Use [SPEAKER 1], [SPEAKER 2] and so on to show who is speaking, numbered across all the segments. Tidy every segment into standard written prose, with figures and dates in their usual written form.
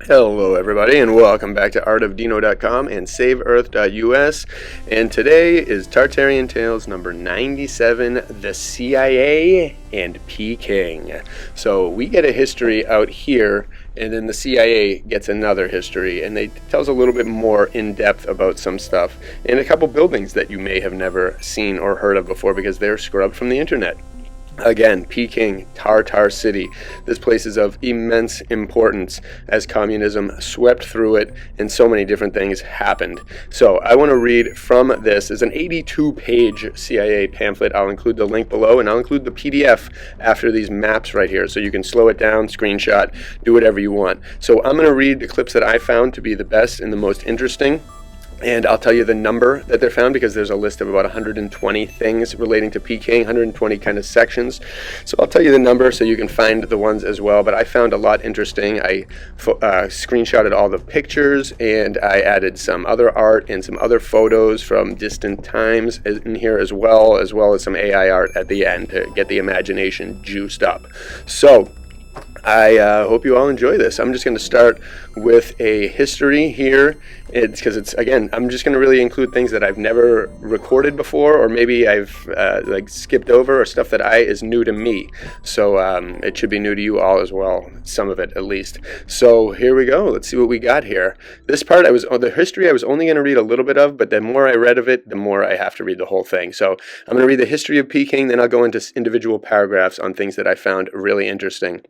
[SPEAKER 1] Hello everybody and welcome back to artofdino.com and saveearth.us, and today is Tartarian Tales number 97, The CIA and Peking. So we get a history out here, and then the CIA gets another history, and they tells a little bit more in depth about some stuff and a couple buildings that you may have never seen or heard of before because they're scrubbed from the internet. Again, Peking, Tartar city. This place is of immense importance as communism swept through it and so many different things happened. So I want to read from this. It's an 82-page CIA pamphlet. I'll include the link below, and I'll include the PDF after these maps right here, so you can slow it down, screenshot, do whatever you want. So I'm going to read the clips that I found to be the best and the most interesting. And I'll tell you the number that they're found because there's a list of about 120 things relating to Peking, 120 kind of sections. So I'll tell you the number so you can find the ones as well. But I found a lot interesting. I screenshotted all the pictures, and I added some other art and some other photos from distant times in here as well as some AI art at the end to get the imagination juiced up. So I hope you all enjoy this. I'm just going to start with a history here. It's because again, I'm just going to really include things that I've never recorded before, or maybe I've skipped over, or stuff that is new to me. So it should be new to you all as well, some of it at least. So here we go. Let's see what we got here. This part, the history I was only going to read a little bit of, but the more I read of it, the more I have to read the whole thing. So I'm going to read the history of Peking, then I'll go into individual paragraphs on things that I found really interesting.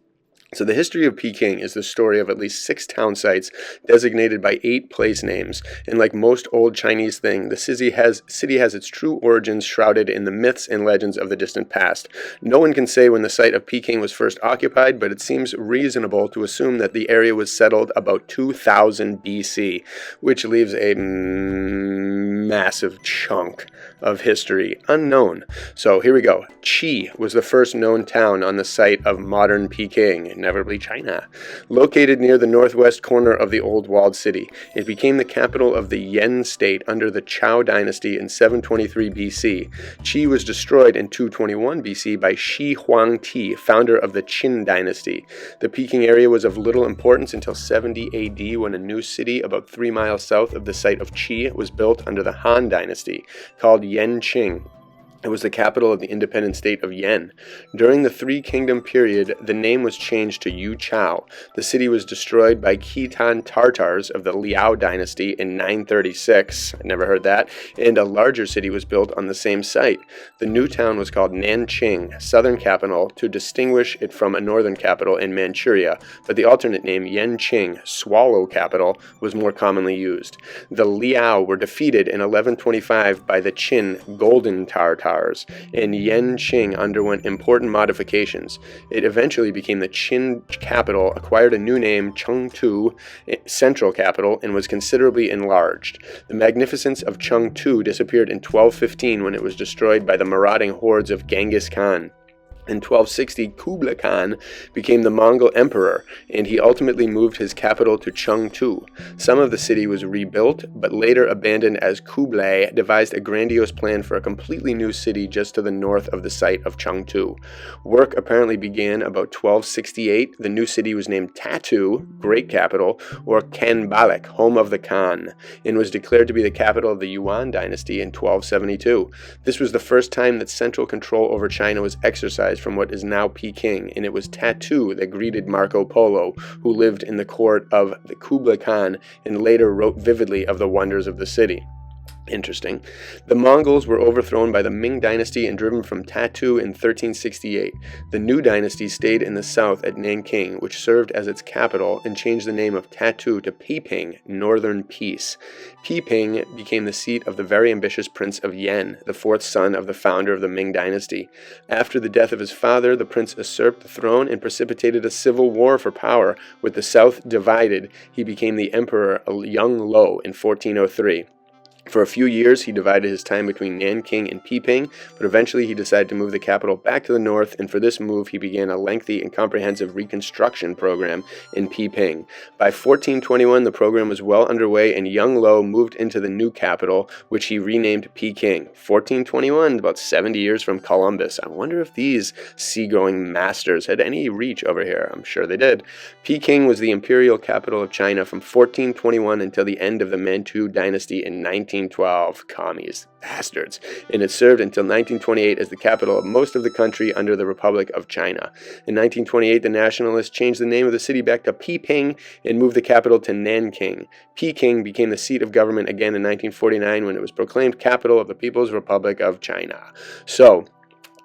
[SPEAKER 1] So the history of Peking is the story of at least 6 town sites designated by 8 place names. And like most old Chinese thing, the city has its true origins shrouded in the myths and legends of the distant past. No one can say when the site of Peking was first occupied, but it seems reasonable to assume that the area was settled about 2000 BC, which leaves a massive chunk of history unknown. So here we go. Qi was the first known town on the site of modern Peking, inevitably China. Located near the northwest corner of the old walled city, it became the capital of the Yan state under the Zhou dynasty in 723 BC. Qi was destroyed in 221 BC by Shi Huangti, founder of the Qin dynasty. The Peking area was of little importance until 70 AD, when a new city about 3 miles south of the site of Qi was built under the Han dynasty, called Yanqing. It was the capital of the independent state of Yan. During the Three Kingdom period, the name was changed to Yuchao. The city was destroyed by Khitan Tartars of the Liao dynasty in 936. I never heard that. And a larger city was built on the same site. The new town was called Nanqing, southern capital, to distinguish it from a northern capital in Manchuria, but the alternate name Yanqing, swallow capital, was more commonly used. The Liao were defeated in 1125 by the Qin Golden Tartars, and Yanqing underwent important modifications. It eventually became the Qin capital, acquired a new name, Chengtu, central capital, and was considerably enlarged. The magnificence of Chengtu disappeared in 1215 when it was destroyed by the marauding hordes of Genghis Khan. In 1260, Kublai Khan became the Mongol emperor, and he ultimately moved his capital to Chengtu. Some of the city was rebuilt, but later abandoned as Kublai devised a grandiose plan for a completely new city just to the north of the site of Chengtu. Work apparently began about 1268. The new city was named Tatu, great capital, or Kanbalik, home of the Khan, and was declared to be the capital of the Yuan dynasty in 1272. This was the first time that central control over China was exercised from what is now Peking, and it was Tatu that greeted Marco Polo, who lived in the court of the Kublai Khan and later wrote vividly of the wonders of the city. Interesting. The Mongols were overthrown by the Ming dynasty and driven from Tatu in 1368. The new dynasty stayed in the south at Nanking, which served as its capital, and changed the name of Tatu to Peiping, Northern Peace. Peiping became the seat of the very ambitious Prince of Yan, the 4th son of the founder of the Ming dynasty. After the death of his father, the prince usurped the throne and precipitated a civil war for power. With the south divided, he became the emperor Yung Lo in 1403. For a few years, he divided his time between Nanking and Peking, but eventually he decided to move the capital back to the north, and for this move, he began a lengthy and comprehensive reconstruction program in Peking. By 1421, the program was well underway, and young Lo moved into the new capital, which he renamed Peking. 1421, about 70 years from Columbus. I wonder if these seagoing masters had any reach over here. I'm sure they did. Peking was the imperial capital of China from 1421 until the end of the Manchu dynasty in 1912. Commies, bastards. And it served until 1928 as the capital of most of the country under the Republic of China. In 1928, the nationalists changed the name of the city back to Peking and moved the capital to Nanking. Peking became the seat of government again in 1949 when it was proclaimed capital of the People's Republic of China. So,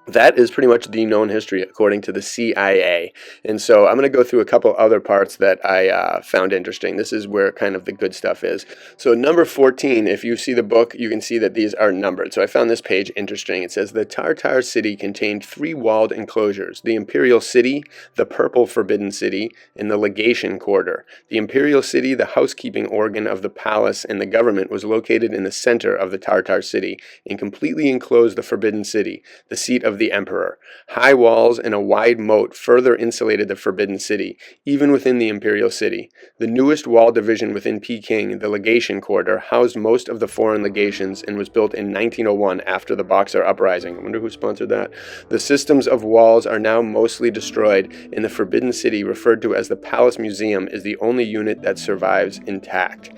[SPEAKER 1] that is pretty much the known history according to the CIA. And so I'm going to go through a couple other parts that I found interesting. This is where kind of the good stuff is. So number 14, if you see the book, you can see that these are numbered. So I found this page interesting. It says the Tartar city contained 3 walled enclosures: the Imperial City, the Purple Forbidden City, and the Legation Quarter. The Imperial City, the housekeeping organ of the palace and the government, was located in the center of the Tartar city and completely enclosed the Forbidden City, the seat of the emperor. High walls and a wide moat further insulated the Forbidden City, even within the Imperial City. The newest wall division within Peking, the Legation Quarter, housed most of the foreign legations and was built in 1901 after the Boxer Uprising. I wonder who sponsored that. The systems of walls are now mostly destroyed, and the Forbidden City, referred to as the Palace Museum, is the only unit that survives intact.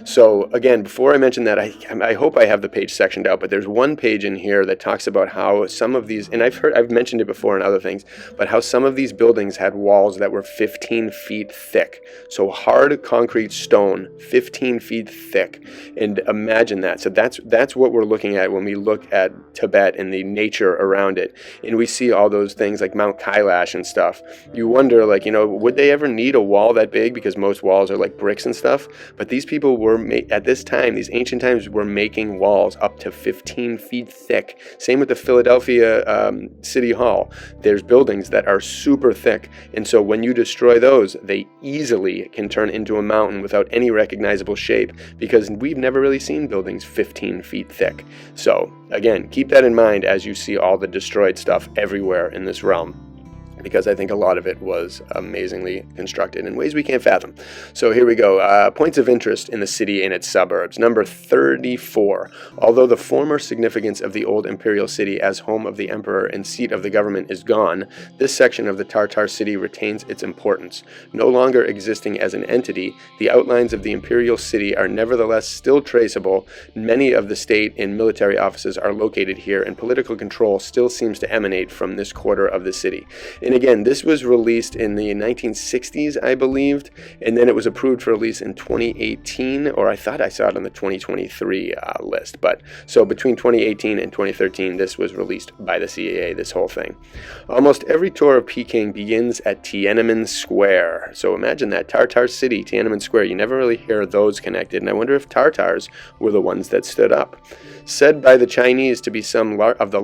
[SPEAKER 1] So again, before I mention that, I hope I have the page sectioned out, but there's one page in here that talks about how some of these, and I've mentioned it before in other things, but how some of these buildings had walls that were 15 feet thick. So hard concrete stone, 15 feet thick. And imagine that. So that's what we're looking at when we look at Tibet and the nature around it. And we see all those things like Mount Kailash and stuff. You wonder, like, would they ever need a wall that big? Because most walls are like bricks and stuff. But these people were, at this time, these ancient times, were making walls up to 15 feet thick. Same with the Philadelphia City Hall. There's buildings that are super thick, and so when you destroy those, they easily can turn into a mountain without any recognizable shape, because we've never really seen buildings 15 feet thick. So again, keep that in mind as you see all the destroyed stuff everywhere in this realm, because I think a lot of it was amazingly constructed in ways we can't fathom. So here we go. Points of interest in the city and its suburbs. Number 34. Although the former significance of the old imperial city as home of the emperor and seat of the government is gone, this section of the Tartar city retains its importance. No longer existing as an entity, the outlines of the imperial city are nevertheless still traceable. Many of the state and military offices are located here, and political control still seems to emanate from this quarter of the city. And again, this was released in the 1960s, I believed, and then it was approved for release in 2018, or I thought I saw it on the 2023 list. But so between 2018 and 2013, this was released by the CIA, this whole thing. Almost every tour of Peking begins at Tiananmen Square. So imagine that, Tartar City, Tiananmen Square. You never really hear those connected, and I wonder if Tartars were the ones that stood up. Said by the Chinese to be the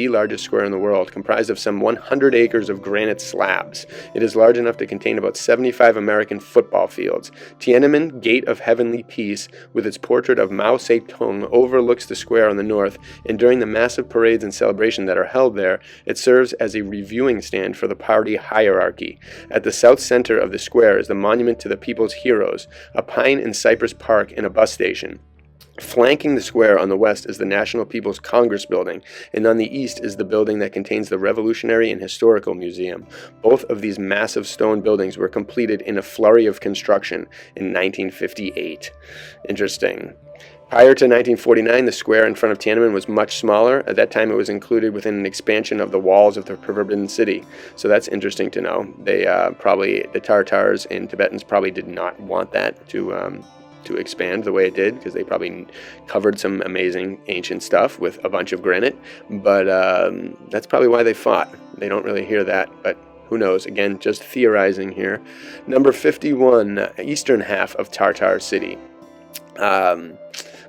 [SPEAKER 1] largest square in the world, comprised of some 100 acres of granite slabs. It is large enough to contain about 75 American football fields. Tiananmen, Gate of Heavenly Peace, with its portrait of Mao Zedong, overlooks the square on the north, and during the massive parades and celebration that are held there, it serves as a reviewing stand for the party hierarchy. At the south center of the square is the monument to the people's heroes, a pine and cypress park, and a bus station. Flanking the square on the west is the National People's Congress Building, and on the east is the building that contains the Revolutionary and Historical Museum. Both of these massive stone buildings were completed in a flurry of construction in 1958. Interesting. Prior to 1949, the square in front of Tiananmen was much smaller. At that time, it was included within an expansion of the walls of the Forbidden City. So that's interesting to know. The Tartars and Tibetans probably did not want that to expand the way it did, because they probably covered some amazing ancient stuff with a bunch of granite, but that's probably why they fought. They don't really hear that, but who knows? Again, just theorizing here. Number 51, eastern half of Tartar City.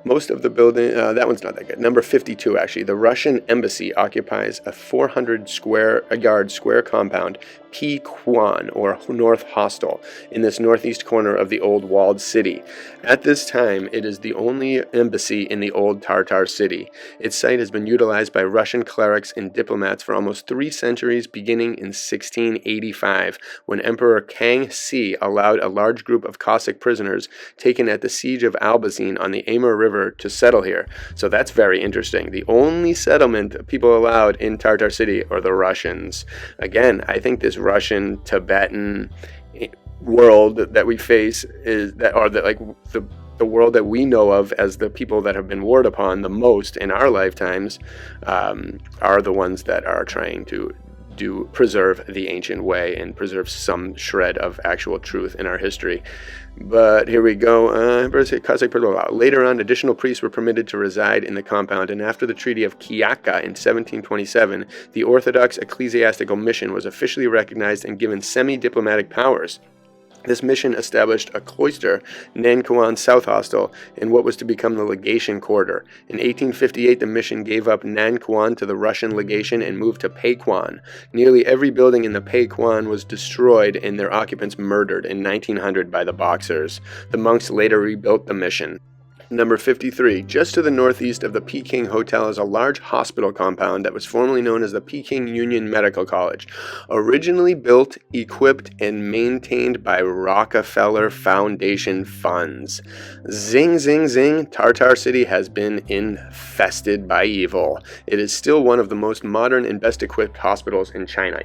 [SPEAKER 1] Most of the building, that one's not that good. Number 52, actually. The Russian embassy occupies a 400-yard square compound Pequan, or North Hostel, in this northeast corner of the old walled city. At this time, it is the only embassy in the old Tartar city. Its site has been utilized by Russian clerics and diplomats for almost 3 centuries, beginning in 1685, when Emperor Kang Si allowed a large group of Cossack prisoners taken at the siege of Albazine on the Amur River to settle here. So that's very interesting. The only settlement people allowed in Tartar city are the Russians. Again, I think this Russian Tibetan world that we face is that, or that, like, the world that we know of as the people that have been warred upon the most in our lifetimes, are the ones that are trying to preserve the ancient way and preserve some shred of actual truth in our history. But here we go. Later on, additional priests were permitted to reside in the compound, and after the Treaty of Kiaka in 1727, the Orthodox ecclesiastical mission was officially recognized and given semi-diplomatic powers. This mission established a cloister, Nankuan South Hostel, in what was to become the legation quarter. In 1858, the mission gave up Nankuan to the Russian legation and moved to Pequan. Nearly every building in the Pequan was destroyed and their occupants murdered in 1900 by the Boxers. The monks later rebuilt the mission. Number 53. Just to the northeast of the Peking Hotel is a large hospital compound that was formerly known as the Peking Union Medical College. Originally built, equipped, and maintained by Rockefeller Foundation funds. Zing, zing, zing, Tartar City has been infested by evil. It is still one of the most modern and best equipped hospitals in China,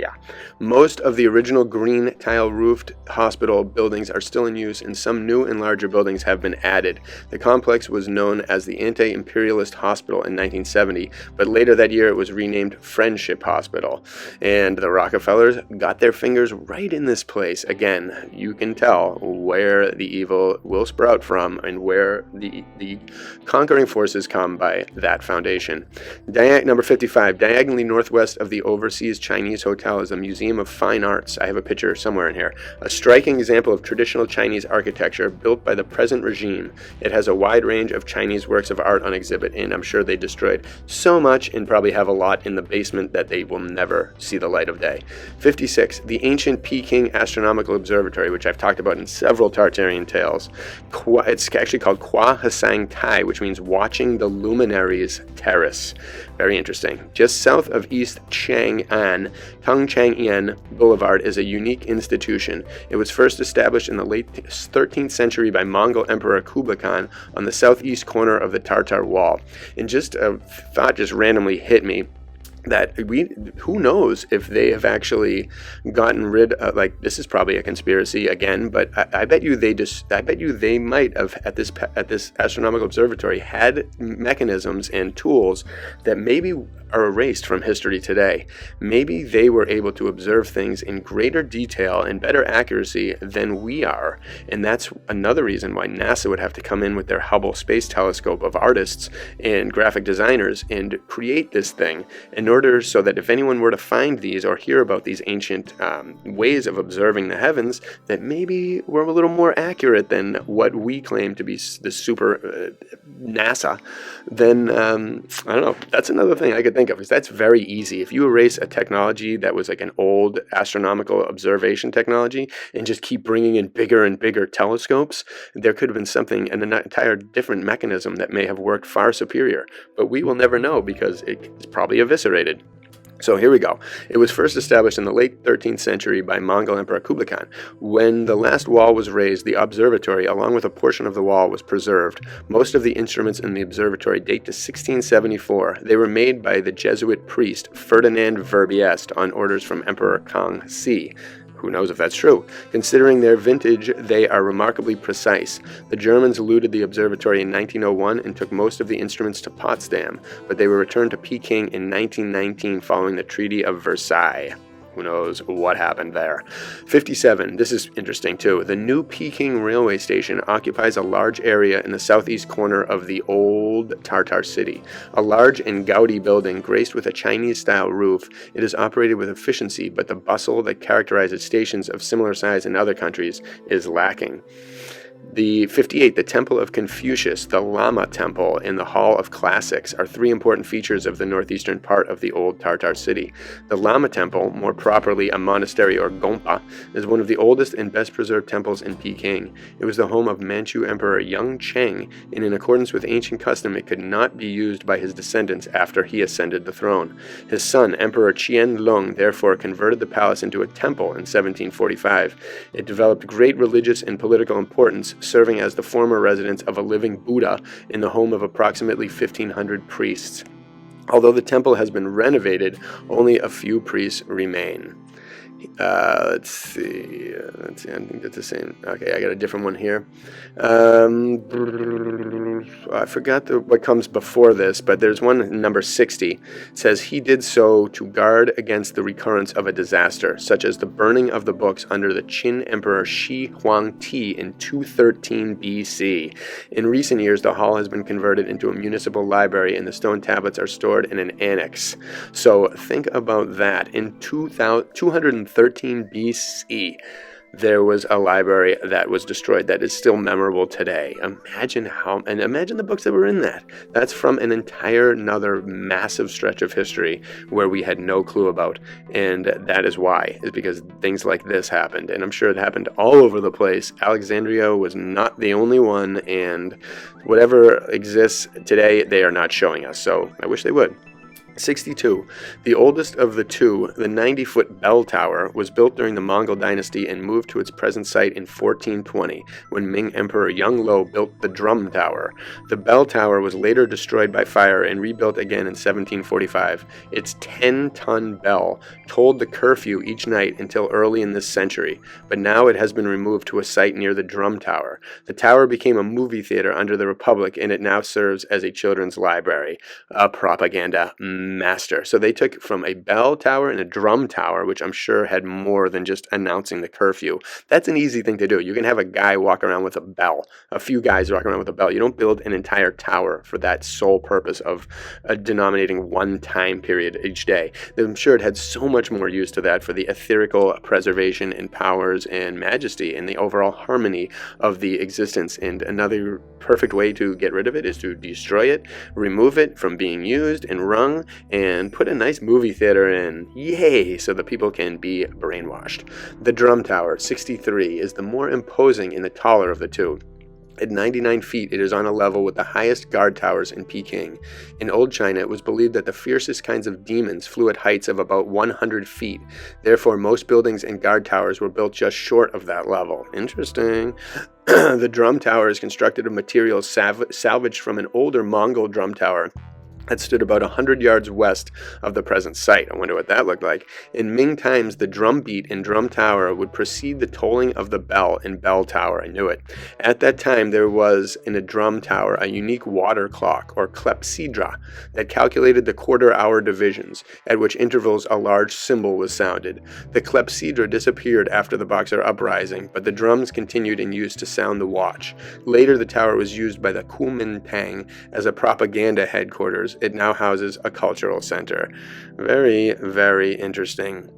[SPEAKER 1] Most of the original green tile-roofed hospital buildings are still in use, and some new and larger buildings have been added. The complex was known as the Anti-Imperialist Hospital in 1970, but later that year it was renamed Friendship Hospital. And the Rockefellers got their fingers right in this place. Again, you can tell where the evil will sprout from and where the conquering forces come by that foundation. Number 55. Diagonally northwest of the Overseas Chinese Hotel is the Museum of Fine Arts. I have a picture somewhere in here. A striking example of traditional Chinese architecture built by the present regime. It has a wide range of Chinese works of art on exhibit, and I'm sure they destroyed so much and probably have a lot in the basement that they will never see the light of day. 56. The ancient Peking Astronomical Observatory, which I've talked about in several Tartarian tales. It's actually called Kwa Hasang Tai, which means watching the luminaries terrace. Very interesting. Just south of East Chang'an, Tongchangyan Boulevard is a unique institution. It was first established in the late 13th century by Mongol Emperor Kublai Khan on the southeast corner of the Tartar Wall. And just a thought just randomly hit me that who knows if they have actually gotten rid of, like, this is probably a conspiracy again, but I bet you they might have at this astronomical observatory had mechanisms and tools that maybe are erased from history today. Maybe they were able to observe things in greater detail and better accuracy than we are, and that's another reason why NASA would have to come in with their Hubble Space Telescope of artists and graphic designers and create this thing in order so that if anyone were to find these or hear about these ancient ways of observing the heavens, that maybe we're a little more accurate than what we claim to be the super NASA, then I don't know. That's another thing I could think of, because that's very easy. If you erase a technology that was like an old astronomical observation technology and just keep bringing in bigger and bigger telescopes, there could have been something, an entire different mechanism that may have worked far superior. But we will never know because it's probably eviscerated. So here we go. It was first established in the late 13th century by Mongol Emperor Kublai Khan. When the last wall was raised, the observatory, along with a portion of the wall, was preserved. Most of the instruments in the observatory date to 1674. They were made by the Jesuit priest Ferdinand Verbiest on orders from Emperor Kang Si. Who knows if that's true? Considering their vintage, they are remarkably precise. The Germans looted the observatory in 1901 and took most of the instruments to Potsdam, but they were returned to Peking in 1919 following the Treaty of Versailles. Who knows what happened there. 57. This is interesting too. The new Peking railway station occupies a large area in the southeast corner of the old Tartar city. A large and gaudy building graced with a Chinese-style roof. It is operated with efficiency, but the bustle that characterizes stations of similar size in other countries is lacking. The 58, the Temple of Confucius, the Lama Temple, and the Hall of Classics are three important features of the northeastern part of the old Tartar city. The Lama Temple, more properly a monastery or gompa, is one of the oldest and best preserved temples in Peking. It was the home of Manchu Emperor Yang Cheng, and in accordance with ancient custom, it could not be used by his descendants after he ascended the throne. His son, Emperor Qianlong, therefore converted the palace into a temple in 1745. It developed great religious and political importance, serving as the former residence of a living Buddha in the home of approximately 1,500 priests. Although the temple has been renovated, only a few priests remain. Let's see. I think that's the same. Okay, I got a different one here. I forgot what comes before this, but there's one, number 60. It says, he did so to guard against the recurrence of a disaster, such as the burning of the books under the Qin Emperor Shi Huangti in 213 BC. In recent years, the hall has been converted into a municipal library, and the stone tablets are stored in an annex. So think about that. In 213 BC, there was a library that was destroyed that is still memorable today. Imagine the books that were in that. That's from an entire another massive stretch of history where we had no clue about. And that is why, is because things like this happened. And I'm sure it happened all over the place. Alexandria was not the only one, and whatever exists today, they are not showing us. So I wish they would. 62. The oldest of the two, the 90-foot bell tower, was built during the Mongol dynasty and moved to its present site in 1420, when Ming Emperor Yongle built the drum tower. The bell tower was later destroyed by fire and rebuilt again in 1745. Its 10-ton bell tolled the curfew each night until early in this century, but now it has been removed to a site near the drum tower. The tower became a movie theater under the Republic, and it now serves as a children's library. A propaganda master. So they took from a bell tower and a drum tower, which I'm sure had more than just announcing the curfew. That's an easy thing to do. You can have a guy walk around with a bell, a few guys walk around with a bell. You don't build an entire tower for that sole purpose of denominating one time period each day. I'm sure it had so much more use to that for the etherical preservation and powers and majesty and the overall harmony of the existence. And another perfect way to get rid of it is to destroy it, remove it from being used and rung, and put a nice movie theater in. Yay! So the people can be brainwashed. The drum tower, 63, is the more imposing and the taller of the two. At 99 feet, it is on a level with the highest guard towers in Peking. In old China, it was believed that the fiercest kinds of demons flew at heights of about 100 feet. Therefore, most buildings and guard towers were built just short of that level. Interesting. The drum tower is constructed of materials salvaged from an older Mongol drum tower that stood about 100 yards west of the present site. I wonder what that looked like. In Ming times, the drum beat in drum tower would precede the tolling of the bell in bell tower. I knew it. At that time, there was in a drum tower a unique water clock, or clepsydra, that calculated the quarter-hour divisions, at which intervals a large cymbal was sounded. The clepsydra disappeared after the Boxer Uprising, but the drums continued in use to sound the watch. Later, the tower was used by the Kuomintang as a propaganda headquarters. It now houses a cultural center. Very, very interesting.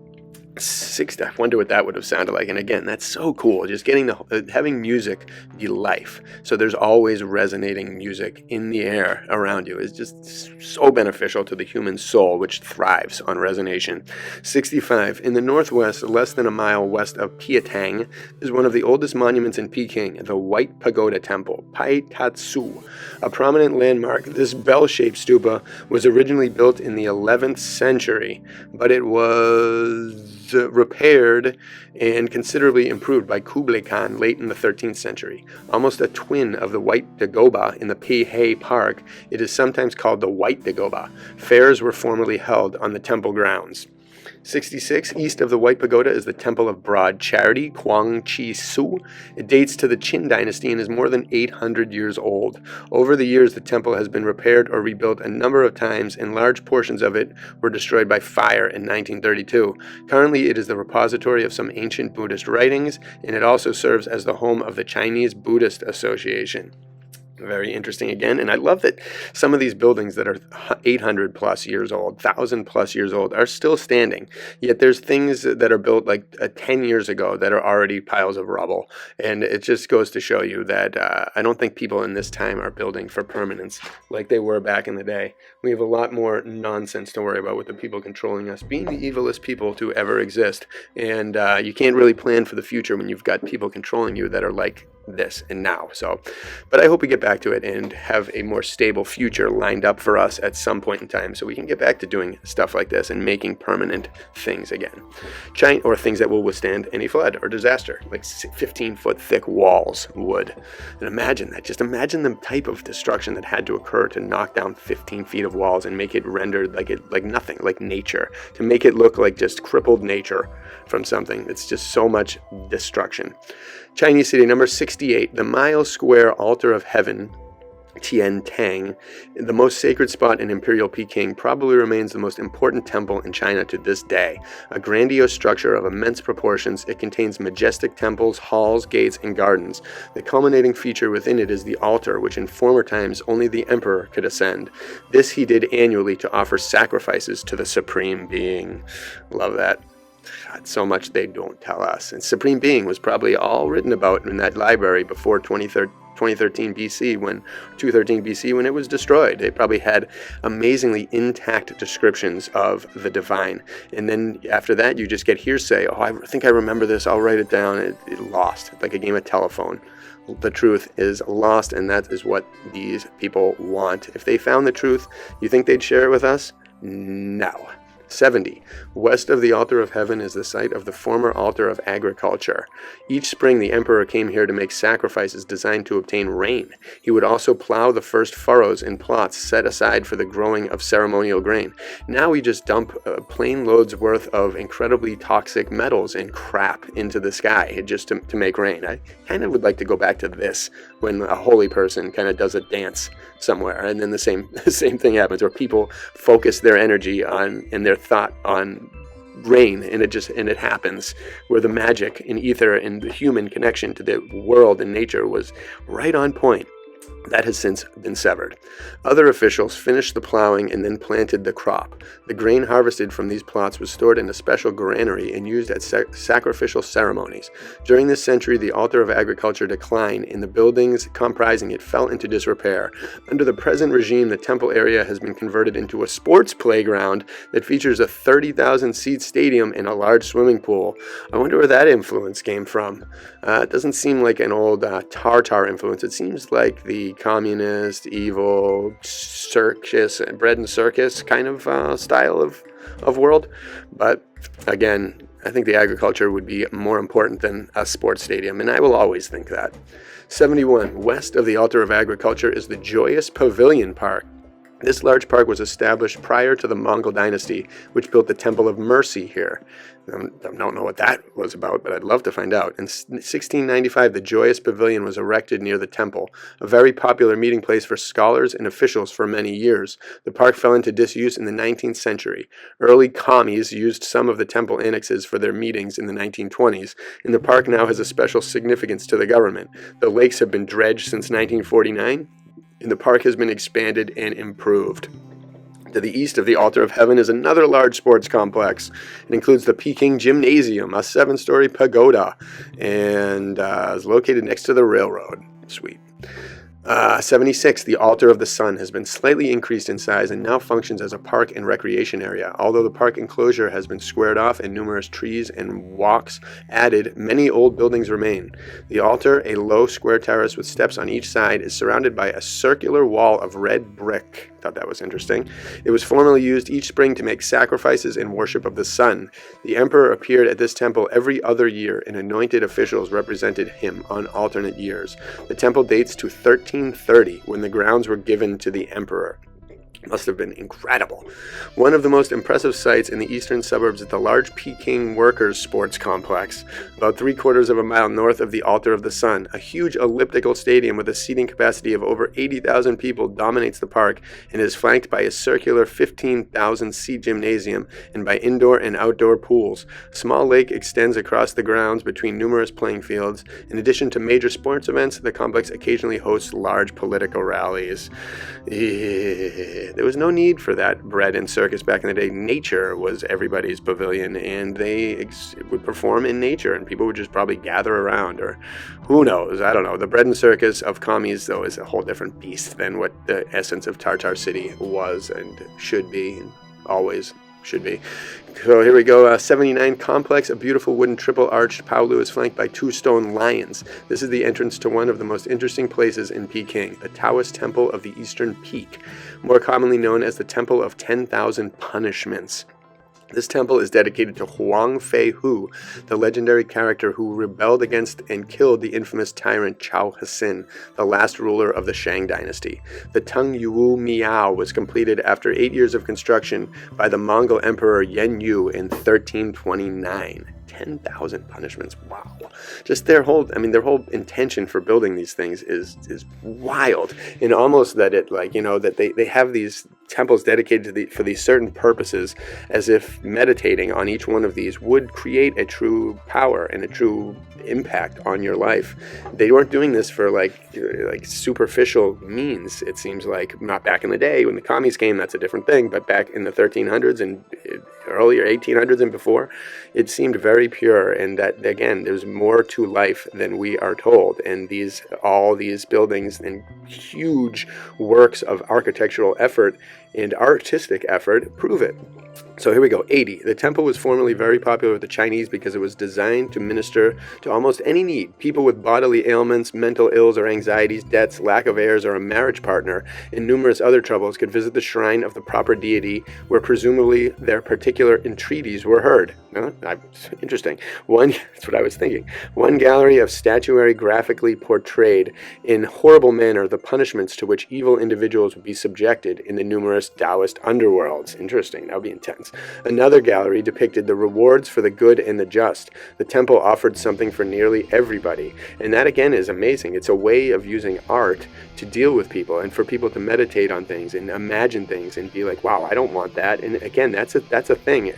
[SPEAKER 1] I wonder what that would have sounded like. And again, that's so cool. Just getting having music be life. So there's always resonating music in the air around you is just so beneficial to the human soul, which thrives on resonation. 65. In the northwest, less than a mile west of Piatang, is one of the oldest monuments in Peking, the White Pagoda Temple, Pai Tatsu. A prominent landmark, this bell-shaped stupa was originally built in the 11th century, but it was repaired and considerably improved by Kublai Khan late in the 13th century. Almost a twin of the White Dagoba in the Peihei Park, it is sometimes called the White Dagoba. Fairs were formerly held on the temple grounds. 66. East of the White Pagoda is the Temple of Broad Charity, Guangqi Su. It dates to the Qin dynasty and is more than 800 years old. Over the years, the temple has been repaired or rebuilt a number of times, and large portions of it were destroyed by fire in 1932. Currently, it is the repository of some ancient Buddhist writings, and it also serves as the home of the Chinese Buddhist Association. Very interesting again. And I love that some of these buildings that are 800 plus years old, 1,000 plus years old, are still standing. Yet there's things that are built like 10 years ago that are already piles of rubble. And it just goes to show you that I don't think people in this time are building for permanence like they were back in the day. We have a lot more nonsense to worry about with the people controlling us being the evilest people to ever exist. And you can't really plan for the future when you've got people controlling you that are like this and now. So, but I hope we get back to it and have a more stable future lined up for us at some point in time, so we can get back to doing stuff like this and making permanent things again, or things that will withstand any flood or disaster, like 15-foot thick walls would. And imagine that. Just imagine the type of destruction that had to occur to knock down 15 feet of walls and make it rendered like nothing, like nature, to make it look like just crippled nature from something. It's just so much destruction. Chinese city number 68, the mile-square altar of heaven, Tiananmen, the most sacred spot in Imperial Peking, probably remains the most important temple in China to this day. A grandiose structure of immense proportions, it contains majestic temples, halls, gates, and gardens. The culminating feature within it is the altar, which in former times only the emperor could ascend. This he did annually to offer sacrifices to the Supreme Being. Love that. God, so much they don't tell us. And Supreme Being was probably all written about in that library before 2013 BC, when 213 BC, when it was destroyed. They probably had amazingly intact descriptions of the divine. And then after that, you just get hearsay. Oh, I think I remember this. I'll write it down. It lost, like a game of telephone. The truth is lost, and that is what these people want. If they found the truth, you think they'd share it with us? No. 70. West of the altar of heaven is the site of the former altar of agriculture. Each spring the emperor came here to make sacrifices designed to obtain rain. He would also plow the first furrows in plots set aside for the growing of ceremonial grain. Now we just dump plane loads worth of incredibly toxic metals and crap into the sky just to make rain. I kind of would like to go back to this, when a holy person kind of does a dance somewhere, and then the same thing happens, where people focus their energy on and their thought on rain, and it happens, where the magic in ether and the human connection to the world and nature was right on point. That has since been severed. Other officials finished the plowing and then planted the crop. The grain harvested from these plots was stored in a special granary and used at sacrificial ceremonies. During this century, the altar of agriculture declined, and the buildings comprising it fell into disrepair. Under the present regime, the temple area has been converted into a sports playground that features a 30,000-seat stadium and a large swimming pool. I wonder where that influence came from. It doesn't seem like an old Tartar influence. It seems like the communist, evil, circus, bread and circus kind of style of world. But again, I think the agriculture would be more important than a sports stadium, and I will always think that. 71. West of the altar of agriculture is the Joyous Pavilion Park. This large park was established prior to the Mongol dynasty, which built the Temple of Mercy here. I don't know what that was about, but I'd love to find out. In 1695, the Joyous Pavilion was erected near the temple, a very popular meeting place for scholars and officials for many years. The park fell into disuse in the 19th century. Early commies used some of the temple annexes for their meetings in the 1920s, and the park now has a special significance to the government. The lakes have been dredged since 1949, and the park has been expanded and improved. To the east of the Altar of Heaven is another large sports complex. It includes the Peking Gymnasium, a 7-story pagoda, and is located next to the railroad. Sweet. 76. The Altar of the Sun has been slightly increased in size and now functions as a park and recreation area. Although the park enclosure has been squared off and numerous trees and walks added, many old buildings remain. The altar, a low square terrace with steps on each side, is surrounded by a circular wall of red brick. Thought that was interesting. It was formerly used each spring to make sacrifices in worship of the sun. The emperor appeared at this temple every other year, and anointed officials represented him on alternate years. The temple dates to 1330, when the grounds were given to the emperor. Must have been incredible. One of the most impressive sights in the eastern suburbs is the large Peking workers' sports complex, about 3/4 of a mile north of the Altar of the Sun. A huge elliptical stadium with a seating capacity of over 80,000 people dominates the park and is flanked by a circular 15,000-seat gymnasium and by indoor and outdoor pools. A small lake extends across the grounds between numerous playing fields. In addition to major sports events, the complex occasionally hosts large political rallies. There was no need for that bread and circus back in the day. Nature was everybody's pavilion, and they would perform in nature, and people would just probably gather around, or who knows, I don't know. The bread and circus of commies, though, is a whole different beast than what the essence of Tartar City was and should be, and always should be. So here we go, 79 complex, a beautiful wooden triple-arched Paolu is flanked by 2 stone lions. This is the entrance to one of the most interesting places in Peking, the Taoist Temple of the Eastern Peak, more commonly known as the Temple of 10,000 Punishments. This temple is dedicated to Huang Feihu, the legendary character who rebelled against and killed the infamous tyrant Chao Hassin, the last ruler of the Shang dynasty. The Tung Yuwu Miao was completed after 8 years of construction by the Mongol Emperor Yen Yu in 1329. 10,000 punishments. Wow. Just their whole intention for building these things is wild. And almost that it, like, that they have these temples dedicated for these certain purposes, as if meditating on each one of these would create a true power and a true impact on your life. They weren't doing this for like superficial means, it seems like. Not back in the day when the commies came, that's a different thing, but back in the 1300s and earlier 1800s and before, it seemed very pure, and that, again, there's more to life than we are told. And all these buildings and huge works of architectural effort and artistic effort prove it. So here we go, 80. The temple was formerly very popular with the Chinese because it was designed to minister to almost any need. People with bodily ailments, mental ills or anxieties, debts, lack of heirs, or a marriage partner, and numerous other troubles could visit the shrine of the proper deity, where presumably their particular entreaties were heard. Interesting. That's what I was thinking. One gallery of statuary graphically portrayed in horrible manner the punishments to which evil individuals would be subjected in the numerous Taoist underworlds. Interesting. That would be intense. Another gallery depicted the rewards for the good and the just. The temple offered something for nearly everybody. And that, again, is amazing. It's a way of using art to deal with people and for people to meditate on things and imagine things and be like, wow, I don't want that. And again, that's a thing.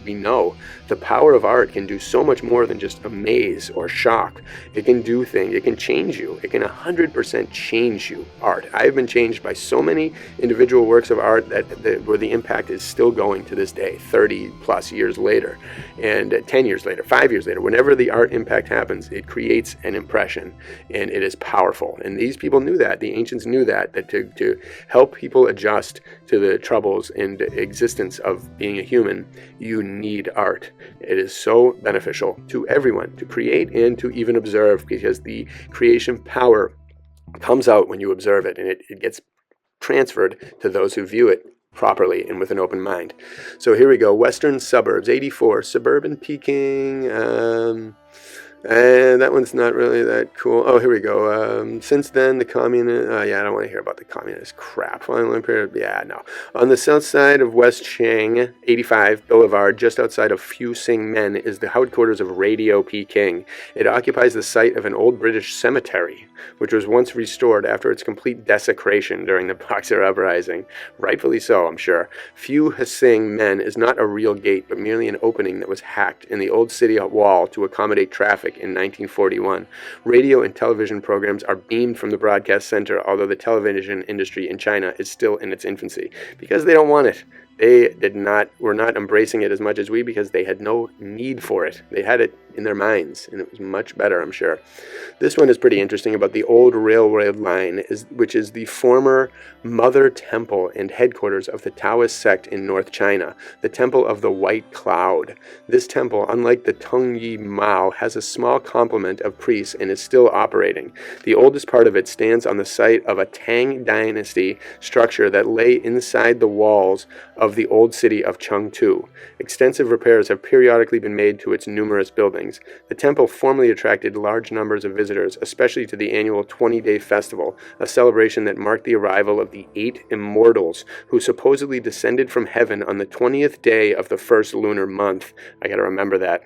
[SPEAKER 1] We know the power of art can do so much more than just amaze or shock. It can do things. It can change you. It can 100% change you. Art. I've been changed by so many individual works of art where the impact is still going to this day, 30 plus years later, and 10 years later, 5 years later. Whenever the art impact happens, it creates an impression, and it is powerful. And these people knew that. The ancients knew that to help people adjust to the troubles and existence of being a human, you need art. It is so beneficial to everyone to create and to even observe, because the creation power comes out when you observe it, and it gets transferred to those who view it properly and with an open mind. So here we go. Western suburbs, 84. Suburban Peking. And that one's not really that cool. Oh, here we go. Since then, the communist... I don't want to hear about the communist crap. No. On the south side of West Chang, 85 Boulevard, just outside of Fuxingmen, is the headquarters of Radio Peking. It occupies the site of an old British cemetery, which was once restored after its complete desecration during the Boxer Uprising. Rightfully so, I'm sure. Fuxingmen is not a real gate, but merely an opening that was hacked in the old city wall to accommodate traffic in 1941. Radio and television programs are beamed from the broadcast center, although the television industry in China is still in its infancy, because they don't want it. They were not embracing it as much as we, because they had no need for it. They had it in their minds, and it was much better, I'm sure. This one is pretty interesting about the old railroad line, which is the former mother temple and headquarters of the Taoist sect in North China, the Temple of the White Cloud. This temple, unlike the Tongyi Mao, has a small complement of priests and is still operating. The oldest part of it stands on the site of a Tang Dynasty structure that lay inside the walls of the old city of Chengdu. Extensive repairs have periodically been made to its numerous buildings. buildings. The temple formerly attracted large numbers of visitors, especially to the annual 20-day festival, a celebration that marked the arrival of the 8 immortals, who supposedly descended from heaven on the 20th day of the first lunar month. I gotta remember that.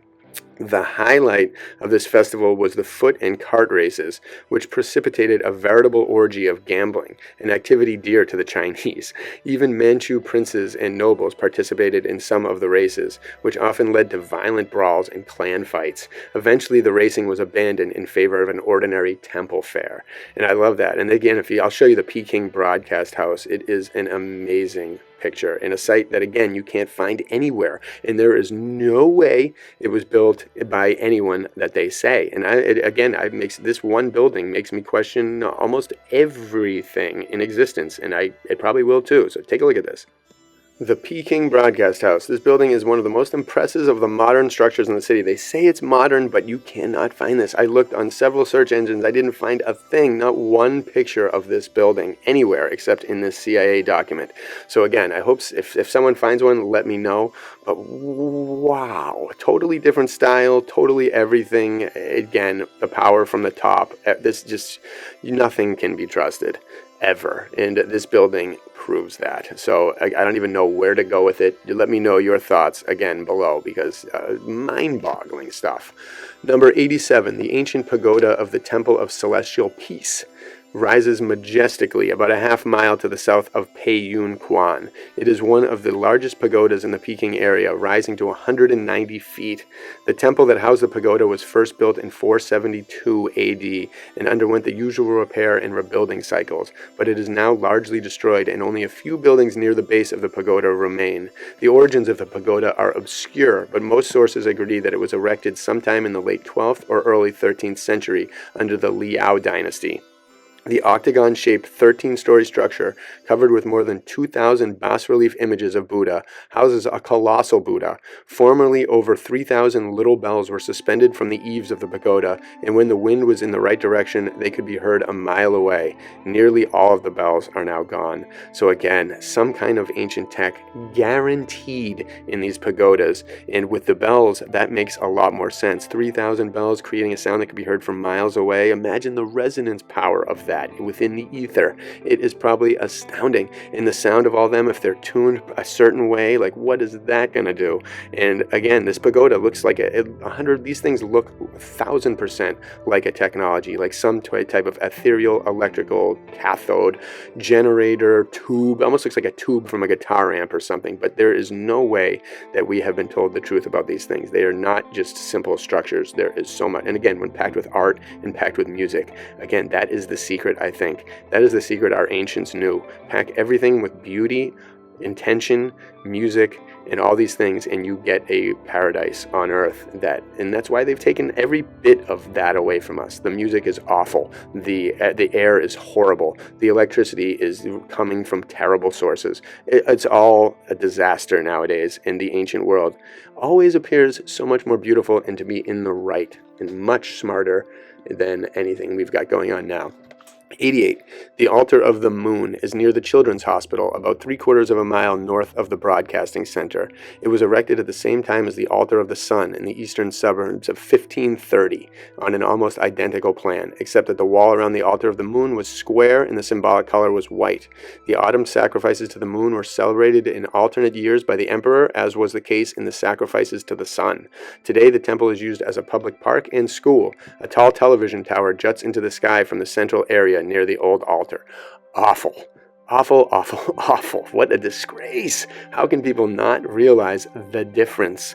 [SPEAKER 1] The highlight of this festival was the foot and cart races, which precipitated a veritable orgy of gambling, an activity dear to the Chinese. Even Manchu princes and nobles participated in some of the races, which often led to violent brawls and clan fights. Eventually, the racing was abandoned in favor of an ordinary temple fair. And I love that. And again, I'll show you the Peking broadcast house. It is an amazing picture in a site that, again, you can't find anywhere, and there is no way it was built by anyone that they say. And this one building makes me question almost everything in existence, and it probably will too. So take a look at this. The Peking Broadcast House. This building is one of the most impressive of the modern structures in the city. They say it's modern, but you cannot find this. I looked on several search engines. I didn't find a thing, not one picture of this building anywhere except in this CIA document. So again, I hope if someone finds one, let me know. But wow, totally different style, totally everything. Again, the power from the top. Nothing can be trusted ever, and this building proves that. So I don't even know where to go with it. Let me know your thoughts again below, because mind-boggling stuff. Number 87, the ancient pagoda of the Temple of Celestial Peace rises majestically about a half mile to the south of Peiyun. It is one of the largest pagodas in the Peking area, rising to 190 feet. The temple that housed the pagoda was first built in 472 AD and underwent the usual repair and rebuilding cycles, but it is now largely destroyed and only a few buildings near the base of the pagoda remain. The origins of the pagoda are obscure, but most sources agree that it was erected sometime in the late 12th or early 13th century under the Liao dynasty. The octagon-shaped 13-story structure, covered with more than 2,000 bas-relief images of Buddha, houses a colossal Buddha. Formerly, over 3,000 little bells were suspended from the eaves of the pagoda, and when the wind was in the right direction, they could be heard a mile away. Nearly all of the bells are now gone. So again, some kind of ancient tech guaranteed in these pagodas, and with the bells, that makes a lot more sense. 3,000 bells creating a sound that could be heard from miles away. Imagine the resonance power of that within the ether. It is probably astounding. And the sound of all them, if they're tuned a certain way, like what is that going to do? And again, this pagoda looks like these things look 1,000% like a technology, like some type of ethereal electrical cathode generator tube. Almost looks like a tube from a guitar amp or something, but there is no way that we have been told the truth about these things. They are not just simple structures. There is so much. And again, when packed with art and packed with music, again, that is the secret, I think. That is the secret our ancients knew. Pack everything with beauty, intention, music, and all these things, and you get a paradise on earth. And that's why they've taken every bit of that away from us. The music is awful. The air is horrible. The electricity is coming from terrible sources. It's all a disaster nowadays, and the ancient world always appears so much more beautiful and to be in the right and much smarter than anything we've got going on now. 88. The Altar of the Moon is near the Children's Hospital, about 3/4 of a mile north of the Broadcasting Center. It was erected at the same time as the Altar of the Sun in the eastern suburbs of 1530 on an almost identical plan, except that the wall around the Altar of the Moon was square and the symbolic color was white. The autumn sacrifices to the moon were celebrated in alternate years by the emperor, as was the case in the sacrifices to the sun. Today, the temple is used as a public park and school. A tall television tower juts into the sky from the central area near the old altar. Awful. Awful, awful, awful. What a disgrace. How can people not realize the difference?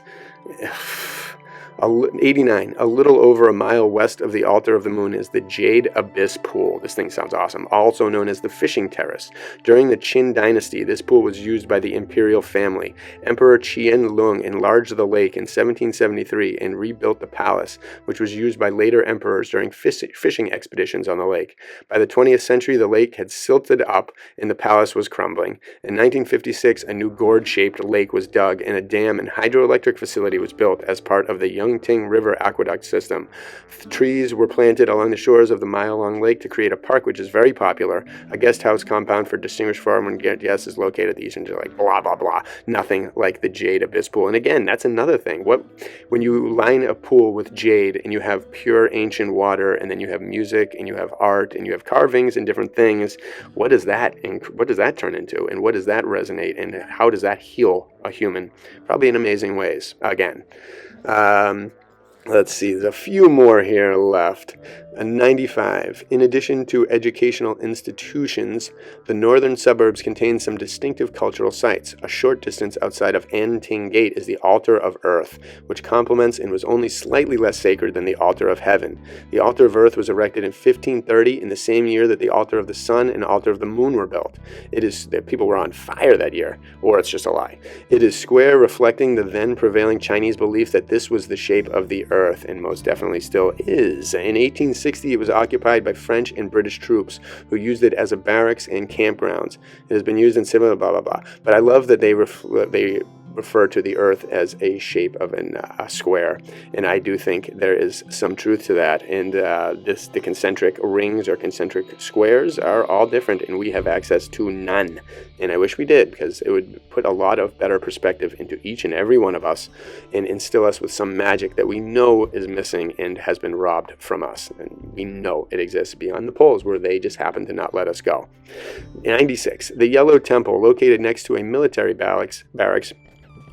[SPEAKER 1] 89. A little over a mile west of the Altar of the Moon is the Jade Abyss Pool. This thing sounds awesome. Also known as the Fishing Terrace. During the Qin dynasty, this pool was used by the imperial family. Emperor Qianlong enlarged the lake in 1773 and rebuilt the palace, which was used by later emperors during fishing expeditions on the lake. By the 20th century, the lake had silted up and the palace was crumbling. In 1956, a new gourd-shaped lake was dug and a dam and hydroelectric facility was built as part of the Yangting River aqueduct system. Trees were planted along the shores of the mile-long lake to create a park which is very popular. A guest house compound for distinguished foreign guests is located at the eastern, like blah, blah, blah. Nothing like the jade abyss pool. And again, that's another thing. When you line a pool with jade and you have pure ancient water, and then you have music and you have art and you have carvings and different things, what does that turn into, and what does that resonate, and how does that heal a human? Probably in amazing ways. Again, let's see, there's a few more here left. 95. In addition to educational institutions, the northern suburbs contain some distinctive cultural sites. A short distance outside of Anting Gate is the Altar of Earth, which complements and was only slightly less sacred than the Altar of Heaven. The Altar of Earth was erected in 1530, in the same year that the Altar of the Sun and Altar of the Moon were built. It is that people were on fire that year, or it's just a lie. It is square, reflecting the then prevailing Chinese belief that this was the shape of the Earth, and most definitely still is. In 1860, it was occupied by French and British troops who used it as a barracks and campgrounds. It has been used in similar blah, blah, blah. But I love that they refer to the Earth as a shape of a square, and I do think there is some truth to that. And the concentric rings or concentric squares are all different, and we have access to none. And I wish we did, because it would put a lot of better perspective into each and every one of us and instill us with some magic that we know is missing and has been robbed from us. And we know it exists beyond the poles, where they just happen to not let us go. 96. The Yellow Temple, located next to a military barracks,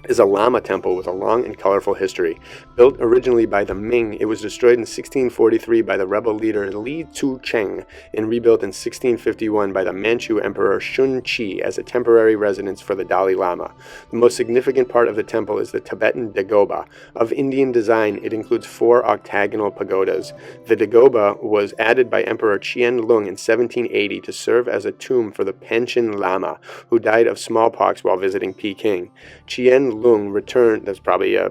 [SPEAKER 1] is a Lama temple with a long and colorful history. Built originally by the Ming, it was destroyed in 1643 by the rebel leader Li Zucheng and rebuilt in 1651 by the Manchu Emperor Shun Qi as a temporary residence for the Dalai Lama. The most significant part of the temple is the Tibetan dagoba. Of Indian design, it includes 4 octagonal pagodas. The dagoba was added by Emperor Qianlong in 1780 to serve as a tomb for the Panchen Lama, who died of smallpox while visiting Peking. Qianlong returned. That's probably a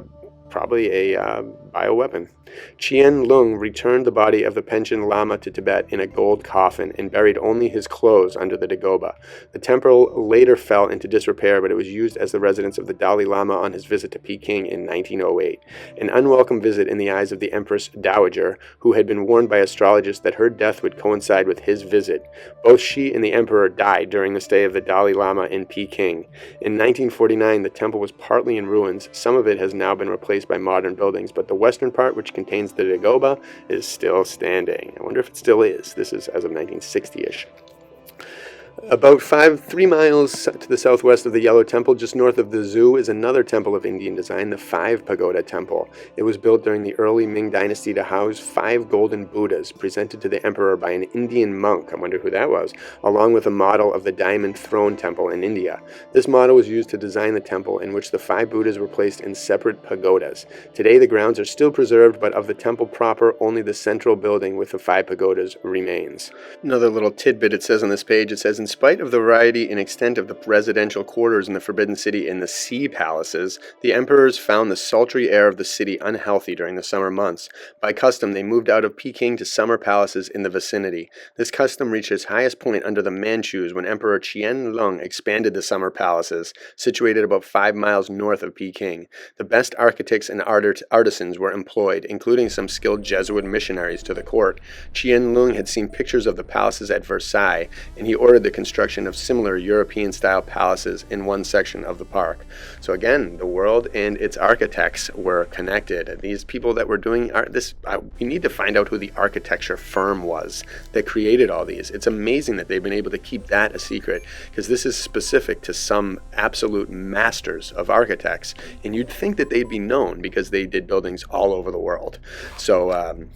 [SPEAKER 1] bioweapon. Qianlong returned the body of the Panchen Lama to Tibet in a gold coffin and buried only his clothes under the dagoba. The temple later fell into disrepair, but it was used as the residence of the Dalai Lama on his visit to Peking in 1908. An unwelcome visit in the eyes of the Empress Dowager, who had been warned by astrologists that her death would coincide with his visit. Both she and the emperor died during the stay of the Dalai Lama in Peking. In 1949, the temple was partly in ruins. Some of it has now been replaced by modern buildings, but the western part, which contains the dagoba, is still standing. I wonder if it still is. This is as of 1960-ish. About 3 miles to the southwest of the Yellow Temple, just north of the zoo, is another temple of Indian design, the 5 Pagoda Temple. It was built during the early Ming dynasty to house 5 golden Buddhas presented to the emperor by an Indian monk, I wonder who that was, along with a model of the Diamond Throne Temple in India. This model was used to design the temple, in which the 5 Buddhas were placed in separate pagodas. Today the grounds are still preserved, but of the temple proper, only the central building with the 5 pagodas remains. Another little tidbit it says on this page, it says, in spite of the variety and extent of the residential quarters in the Forbidden City and the sea palaces, the emperors found the sultry air of the city unhealthy during the summer months. By custom, they moved out of Peking to summer palaces in the vicinity. This custom reached its highest point under the Manchus when Emperor Qianlong expanded the summer palaces, situated about 5 miles north of Peking. The best architects and artisans were employed, including some skilled Jesuit missionaries to the court. Qianlong had seen pictures of the palaces at Versailles, and he ordered the construction of similar European-style palaces in one section of the park. So again, the world and its architects were connected. These people that were doing we need to find out who the architecture firm was that created all these. It's amazing that they've been able to keep that a secret, because this is specific to some absolute masters of architects, and you'd think that they'd be known because they did buildings all over the world. So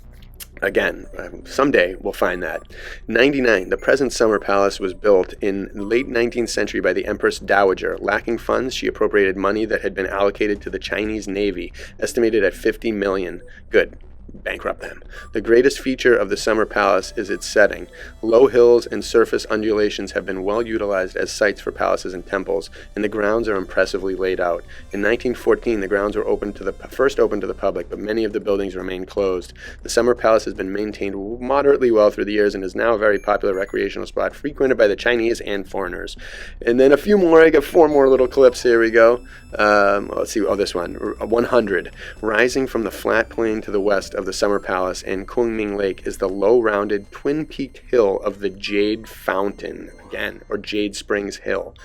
[SPEAKER 1] again, someday we'll find that. 99. The present summer palace was built in late 19th century by the Empress Dowager. Lacking funds, she appropriated money that had been allocated to the Chinese Navy, estimated at $50 million. Good. bankrupt them. The greatest feature of the summer palace is its setting. Low hills and surface undulations have been well utilized as sites for palaces and temples, and the grounds are impressively laid out. In 1914, the grounds were first opened to the public, but many of the buildings remain closed. The summer palace has been maintained moderately well through the years and is now a very popular recreational spot frequented by the Chinese and foreigners. And then a few more. I got 4 more little clips. Here we go. Let's see. Oh, this one. 100. Rising from the flat plain to the west of the Summer Palace and Kunming Lake is the low-rounded, twin-peaked hill of the Jade Fountain, again, or Jade Springs Hill.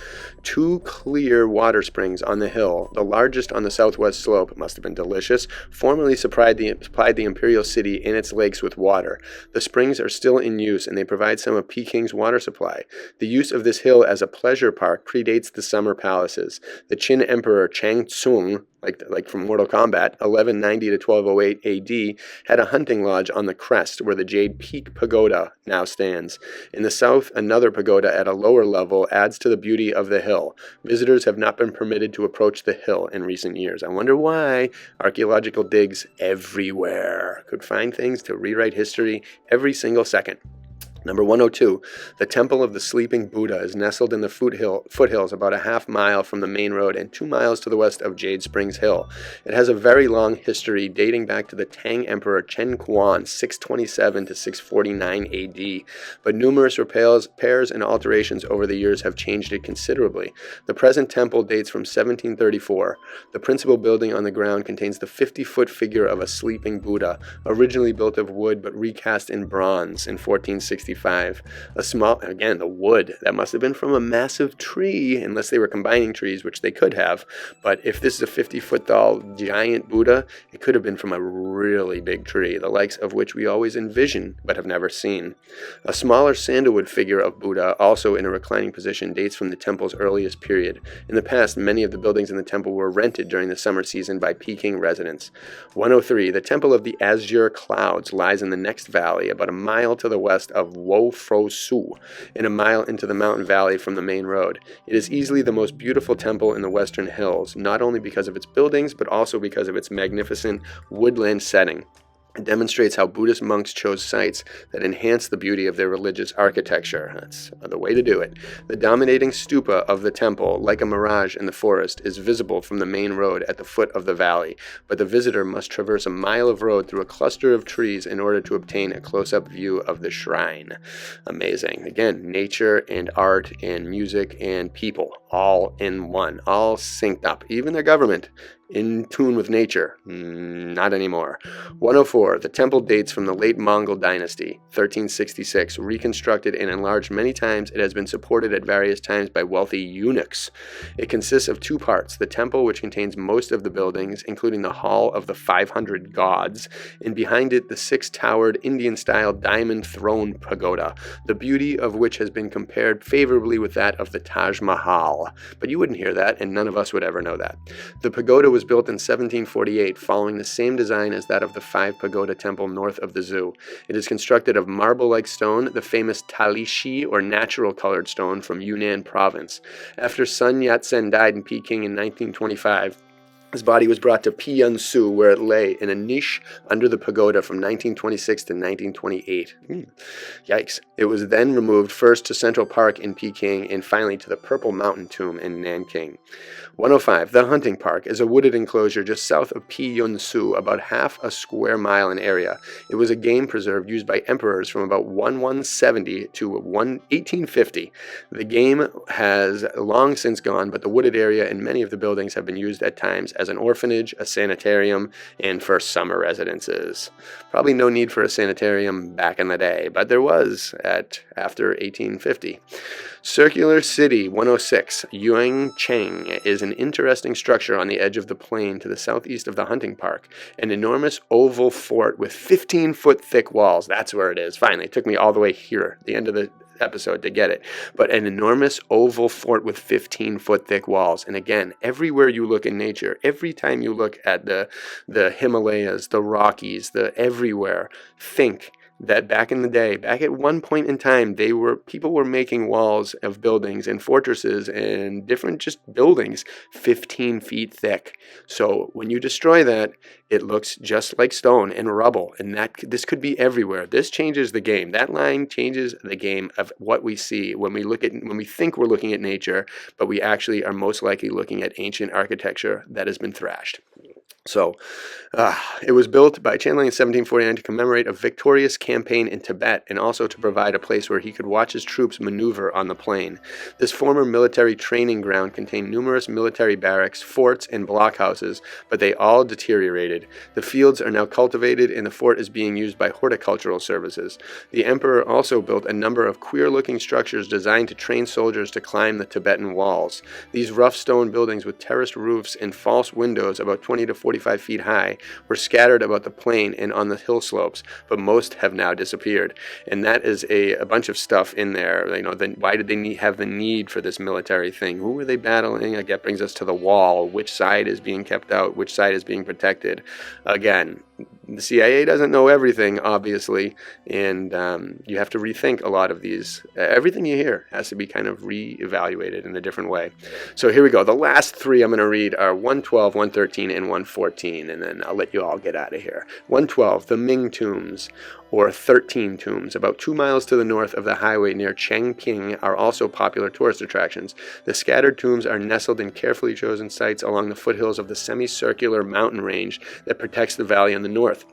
[SPEAKER 1] 2 clear water springs on the hill, the largest on the southwest slope, must have been delicious, formerly supplied the imperial city and its lakes with water. The springs are still in use, and they provide some of Peking's water supply. The use of this hill as a pleasure park predates the summer palaces. The Qin Emperor Chang Tsung, like from Mortal Kombat, 1190 to 1208 AD, had a hunting lodge on the crest where the Jade Peak Pagoda now stands. In the south, another pagoda at a lower level adds to the beauty of the hill. Visitors have not been permitted to approach the hill in recent years. I wonder why. Archaeological digs everywhere. Could find things to rewrite history every single second. Number 102, the Temple of the Sleeping Buddha is nestled in the foothills about a half mile from the main road and 2 miles to the west of Jade Springs Hill. It has a very long history dating back to the Tang Emperor Chen Quan, 627 to 649 AD, but numerous repairs and alterations over the years have changed it considerably. The present temple dates from 1734. The principal building on the ground contains the 50-foot figure of a sleeping Buddha, originally built of wood but recast in bronze in 1465. A small, again, the wood, that must have been from a massive tree, unless they were combining trees, which they could have. But if this is a 50-foot tall giant Buddha, it could have been from a really big tree, the likes of which we always envision but have never seen. A smaller sandalwood figure of Buddha, also in a reclining position, dates from the temple's earliest period. In the past, many of the buildings in the temple were rented during the summer season by Peking residents. 103. The Temple of the Azure Clouds lies in the next valley, about a mile to the west of Wo Fro Su, and a mile into the mountain valley from the main road. It is easily the most beautiful temple in the western hills, not only because of its buildings, but also because of its magnificent woodland setting. It demonstrates how Buddhist monks chose sites that enhance the beauty of their religious architecture. That's the way to do it. The dominating stupa of the temple, like a mirage in the forest, is visible from the main road at the foot of the valley, but the visitor must traverse a mile of road through a cluster of trees in order to obtain a close-up view of the shrine. Amazing. Again, nature and art and music and people, all in one, all synced up. Even their government in tune with nature. Not anymore. 104. The temple dates from the late Mongol dynasty, 1366. Reconstructed and enlarged many times, it has been supported at various times by wealthy eunuchs. It consists of 2 parts. The temple, which contains most of the buildings, including the Hall of the 500 Gods, and behind it the 6-towered Indian-style diamond throne pagoda, the beauty of which has been compared favorably with that of the Taj Mahal. But you wouldn't hear that, and none of us would ever know that. The pagoda was built in 1748, following the same design as that of the 5 pagoda temple north of the zoo. It is constructed of marble-like stone, the famous talishi, or natural-colored stone, from Yunnan province. After Sun Yat-sen died in Peking in 1925, his body was brought to Piansu, where it lay in a niche under the pagoda from 1926 to 1928. Yikes. It was then removed first to Central Park in Peking and finally to the Purple Mountain Tomb in Nanking. 105. The Hunting Park is a wooded enclosure just south of Piansu, about half a square mile in area. It was a game preserve used by emperors from about 1170 to 1850. The game has long since gone, but the wooded area and many of the buildings have been used at times as an orphanage, a sanitarium, and for summer residences. Probably no need for a sanitarium back in the day, but there was after 1850. Circular City 106, Yuancheng, is an interesting structure on the edge of the plain to the southeast of the hunting park. An enormous oval fort with 15-foot thick walls. That's where it is. Finally, it took me all the way here, the end of the episode, to get it. But an enormous oval fort with 15-foot thick walls. And again, everywhere you look in nature, every time you look at the Himalayas, the Rockies, everywhere, think that back in the day, back at one point in time, people were making walls of buildings and fortresses and different just buildings 15 feet thick. So when you destroy that, it looks just like stone and rubble, and this could be everywhere. This changes the game. That line changes the game of what we see when we think we're looking at nature, but we actually are most likely looking at ancient architecture that has been thrashed. So it was built by Chandeling in 1749 to commemorate a victorious campaign in Tibet and also to provide a place where he could watch his troops maneuver on the plain. This former military training ground contained numerous military barracks, forts, and blockhouses, but they all deteriorated. The fields are now cultivated and the fort is being used by horticultural services. The emperor also built a number of queer-looking structures designed to train soldiers to climb the Tibetan walls. These rough stone buildings with terraced roofs and false windows about 20 to 45 feet high were scattered about the plain and on the hill slopes, but most have now disappeared. And that is a bunch of stuff in there. Why did they have the need for this military thing? Who were they battling? That brings us to the wall. Which side is being kept out? Which side is being protected? Again, the CIA doesn't know everything, obviously, and you have to rethink a lot of these. Everything you hear has to be kind of reevaluated in a different way. So here we go. The last three I'm going to read are 112, 113, and 114, and then I'll let you all get out of here. 112, the Ming tombs, or 13 tombs, about 2 miles to the north of the highway near Changping, are also popular tourist attractions. The scattered tombs are nestled in carefully chosen sites along the foothills of the semicircular mountain range that protects the valley on the north.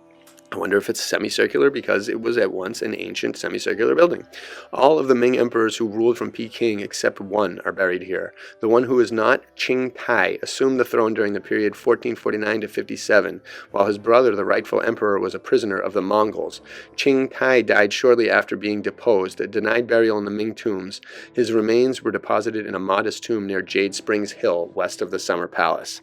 [SPEAKER 1] I wonder if it's semicircular because it was at once an ancient semicircular building. All of the Ming emperors who ruled from Peking except one are buried here. The one who is not, Qing Tai, assumed the throne during the period 1449 to 57, while his brother, the rightful emperor, was a prisoner of the Mongols. Qing Tai died shortly after being deposed, denied burial in the Ming tombs. His remains were deposited in a modest tomb near Jade Springs Hill, west of the Summer Palace.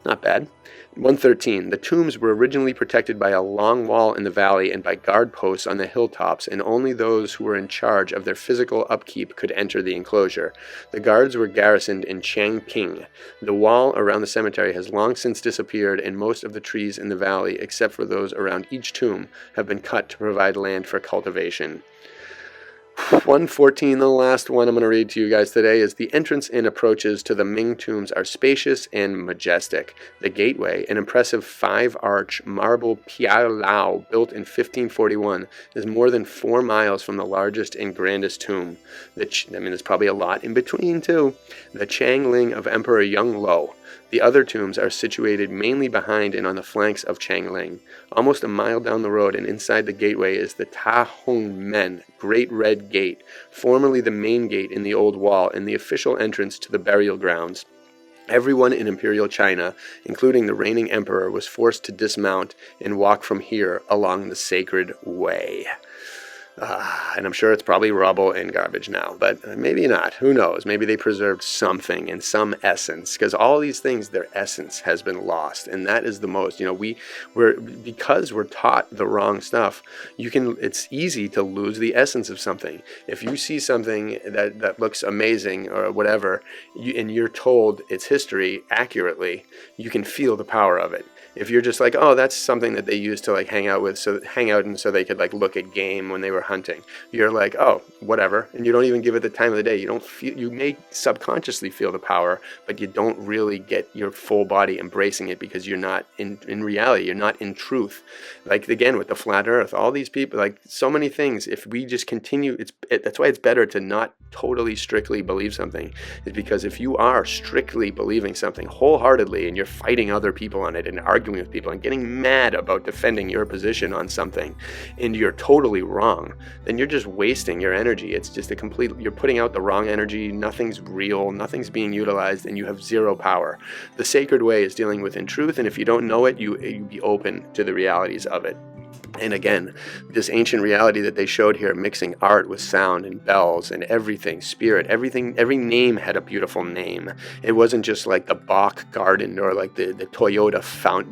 [SPEAKER 1] Not bad. 113. The tombs were originally protected by a long wall in the valley and by guard posts on the hilltops, and only those who were in charge of their physical upkeep could enter the enclosure. The guards were garrisoned in Changping. The wall around the cemetery has long since disappeared, and most of the trees in the valley, except for those around each tomb, have been cut to provide land for cultivation. 114, the last one I'm going to read to you guys today, is the entrance and approaches to the Ming tombs are spacious and majestic. The gateway, an impressive 5-arch marble pialao built in 1541, is more than 4 miles from the largest and grandest tomb. There's probably a lot in between too. The Changling of Emperor Yongle. The other tombs are situated mainly behind and on the flanks of Changling. Almost a mile down the road and inside the gateway is the Tiananmen, Great Red Gate, formerly the main gate in the old wall and the official entrance to the burial grounds. Everyone in Imperial China, including the reigning emperor, was forced to dismount and walk from here along the sacred way. And I'm sure it's probably rubble and garbage now, but maybe not. Who knows? Maybe they preserved something and some essence, because all these things, their essence has been lost, and that is the most. Because we're taught the wrong stuff. It's easy to lose the essence of something. If you see something that looks amazing or whatever, and you're told its history accurately, you can feel the power of it. If you're just like, oh, that's something that they used to hang out and so they could look at game when they were hunting, you're like, oh, whatever, and you don't even give it the time of the day. You may subconsciously feel the power, but you don't really get your full body embracing it because you're not in reality, you're not in truth. Again with the flat earth, all these people, so many things, if we just continue, that's why it's better to not totally strictly believe something, is because if you are strictly believing something wholeheartedly and you're fighting other people on it and arguing with people and getting mad about defending your position on something, and you're totally wrong, then you're just wasting your energy. It's just you're putting out the wrong energy. Nothing's real, nothing's being utilized, and you have zero power. The sacred way is dealing with in truth, and if you don't know it, you be open to the realities of it. And again, this ancient reality that they showed here, mixing art with sound and bells and everything, spirit, everything, every name had a beautiful name. It wasn't just like the Bach Garden or the Toyota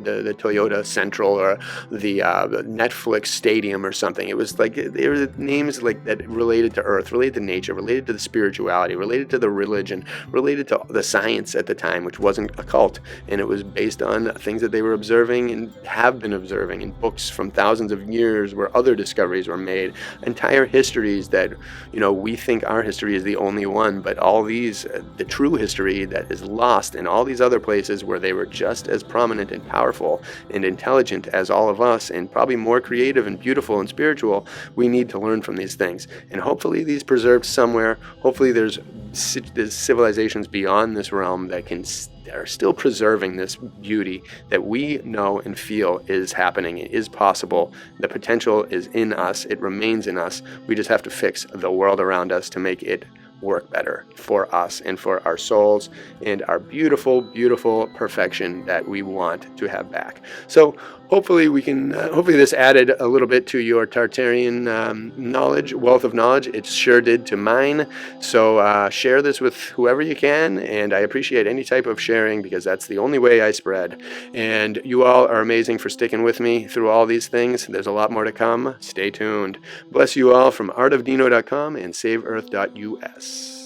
[SPEAKER 1] the Toyota Central or the Netflix Stadium or something. It was they were names that related to earth, related to nature, related to the spirituality, related to the religion, related to the science at the time, which wasn't a cult. And it was based on things that they were observing and have been observing in books from thousands of of years where other discoveries were made, entire histories that, we think our history is the only one, but all these, the true history that is lost in all these other places where they were just as prominent and powerful and intelligent as all of us, and probably more creative and beautiful and spiritual. We need to learn from these things, and hopefully these preserved somewhere. Hopefully there's civilizations beyond this realm that are still preserving this beauty that we know and feel is happening. It is possible. The potential is in us. It remains in us. We just have to fix the world around us to make it work better for us and for our souls and our beautiful, beautiful perfection that we want to have back. So hopefully we can, hopefully this added a little bit to your Tartarian wealth of knowledge. It sure did to mine. So share this with whoever you can, and I appreciate any type of sharing because that's the only way I spread. And you all are amazing for sticking with me through all these things. There's a lot more to come. Stay tuned. Bless you all from artofdino.com and saveearth.us.